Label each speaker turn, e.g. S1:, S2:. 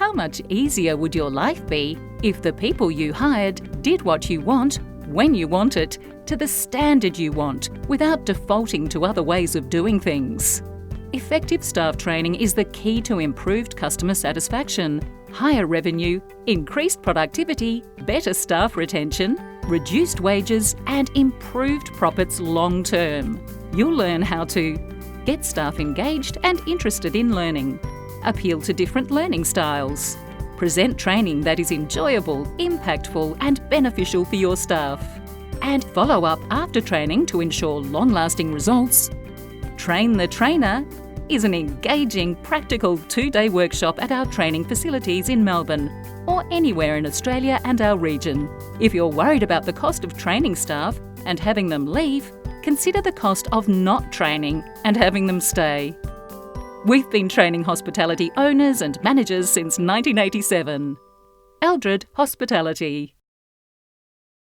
S1: How much easier would your life be if the people you hired did what you want, when you want it, to the standard you want, without defaulting to other ways of doing things? Effective staff training is the key to improved customer satisfaction, higher revenue, increased productivity, better staff retention, reduced wages, and improved profits long term. You'll learn how to get staff engaged and interested in learning, appeal to different learning styles, present training that is enjoyable, impactful, and beneficial for your staff, and follow up after training to ensure long-lasting results. Train the Trainer is an engaging, practical 2-day workshop at our training facilities in Melbourne or anywhere in Australia and our region. If you're worried about the cost of training staff and having them leave, consider the cost of not training and having them stay. We've been training hospitality owners and managers since 1987. Eldred Hospitality.